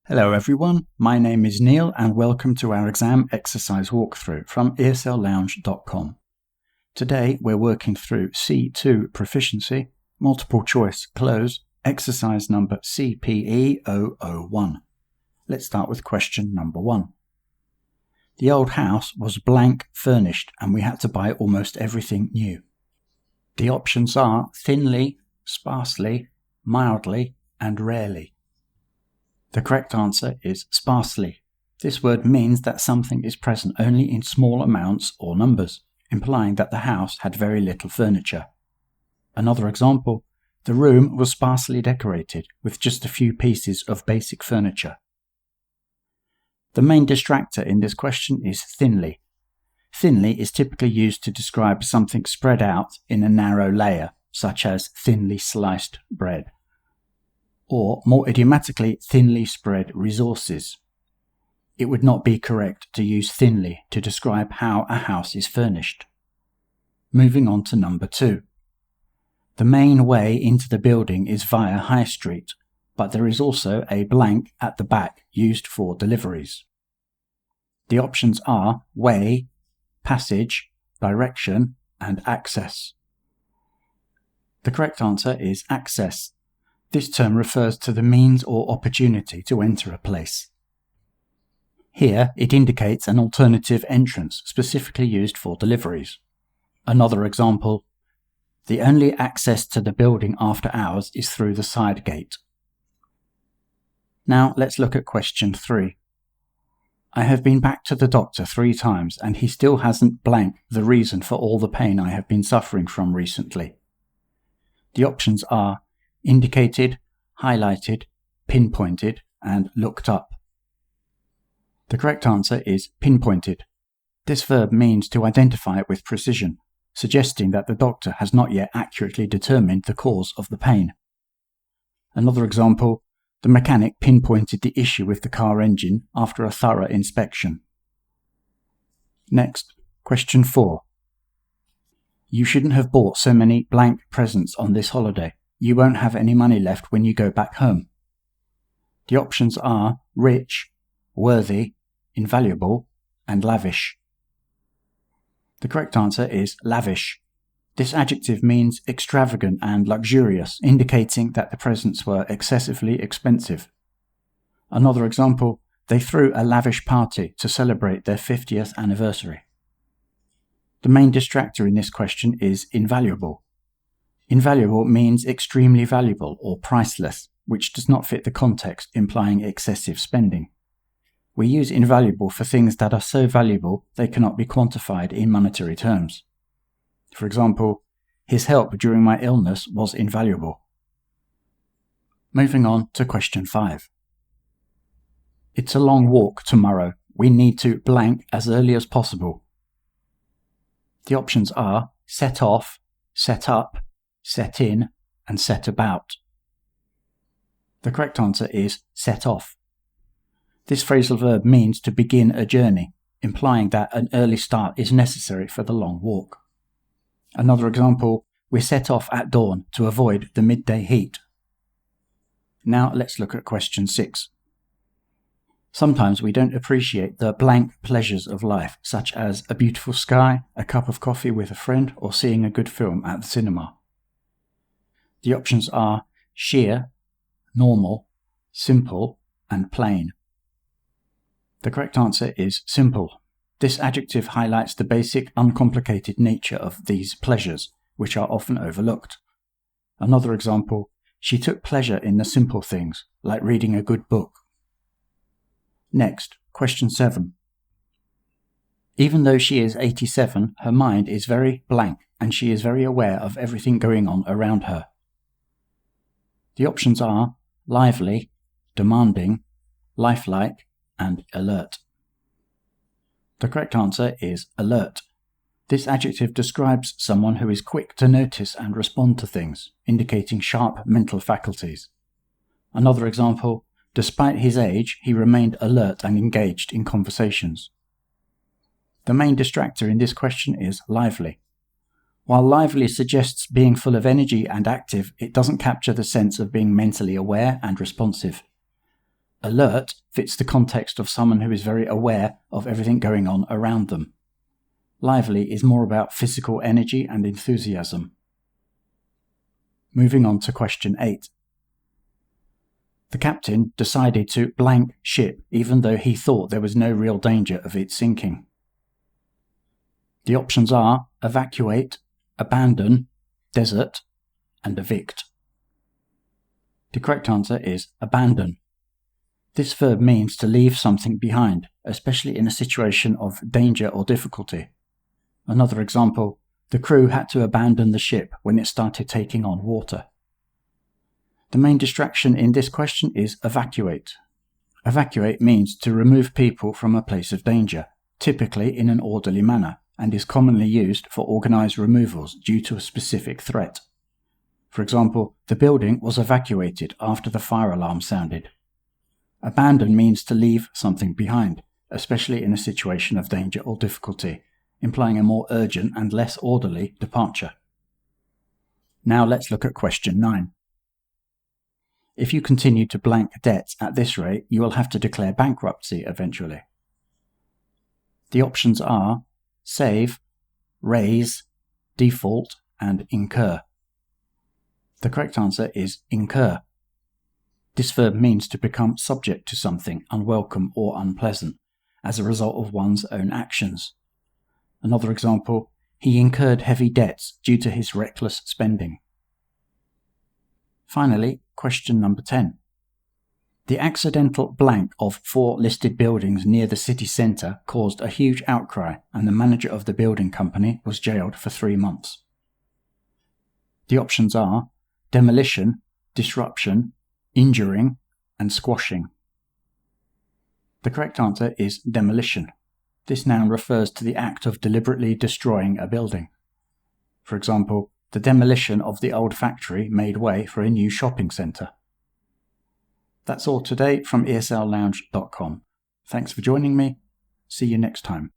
Hello everyone, my name is Neil and welcome to our exam exercise walkthrough from esl-lounge.com. Today we're working through C2 Proficiency, multiple choice Cloze, exercise number CPE001. Let's start with question number 1. The old house was blank furnished and we had to buy almost everything new. The options are thinly, sparsely, mildly and rarely. The correct answer is sparsely. This word means that something is present only in small amounts or numbers, implying that the house had very little furniture. Another example, the room was sparsely decorated with just a few pieces of basic furniture. The main distractor in this question is thinly. Thinly is typically used to describe something spread out in a narrow layer, such as thinly sliced bread. Or, more idiomatically, thinly spread resources. It would not be correct to use thinly to describe how a house is furnished. Moving on to number 2. The main way into the building is via High Street, but there is also a blank at the back used for deliveries. The options are way, passage, direction, and access. The correct answer is access. This term refers to the means or opportunity to enter a place. Here, it indicates an alternative entrance specifically used for deliveries. Another example, the only access to the building after hours is through the side gate. Now let's look at question 3. I have been back to the doctor 3 times and he still hasn't blank the reason for all the pain I have been suffering from recently. The options are indicated, highlighted, pinpointed, and looked up. The correct answer is pinpointed. This verb means to identify it with precision, suggesting that the doctor has not yet accurately determined the cause of the pain. Another example, the mechanic pinpointed the issue with the car engine after a thorough inspection. Next, question 4. You shouldn't have bought so many blank presents on this holiday. You won't have any money left when you go back home. The options are rich, worthy, invaluable, and lavish. The correct answer is lavish. This adjective means extravagant and luxurious, indicating that the presents were excessively expensive. Another example, they threw a lavish party to celebrate their 50th anniversary. The main distractor in this question is invaluable. Invaluable means extremely valuable or priceless, which does not fit the context, implying excessive spending. We use invaluable for things that are so valuable they cannot be quantified in monetary terms. For example, his help during my illness was invaluable. Moving on to question 5. It's a long walk tomorrow. We need to blank as early as possible. The options are set off, set up, set in, and set about. The correct answer is set off. This phrasal verb means to begin a journey, implying that an early start is necessary for the long walk. Another example, we set off at dawn to avoid the midday heat. Now let's look at question 6. Sometimes we don't appreciate the blank pleasures of life, such as a beautiful sky, a cup of coffee with a friend, or seeing a good film at the cinema. The options are sheer, normal, simple, and plain. The correct answer is simple. This adjective highlights the basic, uncomplicated nature of these pleasures, which are often overlooked. Another example, she took pleasure in the simple things, like reading a good book. Next, question 7. Even though she is 87, her mind is very blank, and she is very aware of everything going on around her. The options are lively, demanding, lifelike, and alert. The correct answer is alert. This adjective describes someone who is quick to notice and respond to things, indicating sharp mental faculties. Another example, despite his age, he remained alert and engaged in conversations. The main distractor in this question is lively. While lively suggests being full of energy and active, it doesn't capture the sense of being mentally aware and responsive. Alert fits the context of someone who is very aware of everything going on around them. Lively is more about physical energy and enthusiasm. Moving on to question 8. The captain decided to blank ship even though he thought there was no real danger of it sinking. The options are evacuate, abandon, desert, and evict. The correct answer is abandon. This verb means to leave something behind, especially in a situation of danger or difficulty. Another example, the crew had to abandon the ship when it started taking on water. The main distraction in this question is evacuate. Evacuate means to remove people from a place of danger, typically in an orderly manner, and is commonly used for organized removals due to a specific threat. For example, the building was evacuated after the fire alarm sounded. Abandon means to leave something behind, especially in a situation of danger or difficulty, implying a more urgent and less orderly departure. Now let's look at question 9. If you continue to blank debts at this rate, you will have to declare bankruptcy eventually. The options are save, raise, default, and incur. The correct answer is incur. This verb means to become subject to something unwelcome or unpleasant as a result of one's own actions. Another example, he incurred heavy debts due to his reckless spending. Finally, question number 10. The accidental blank of 4 listed buildings near the city centre caused a huge outcry, and the manager of the building company was jailed for 3 months. The options are demolition, disruption, injuring, and squashing. The correct answer is demolition. This noun refers to the act of deliberately destroying a building. For example, the demolition of the old factory made way for a new shopping centre. That's all today from esl-lounge.com. Thanks for joining me. See you next time.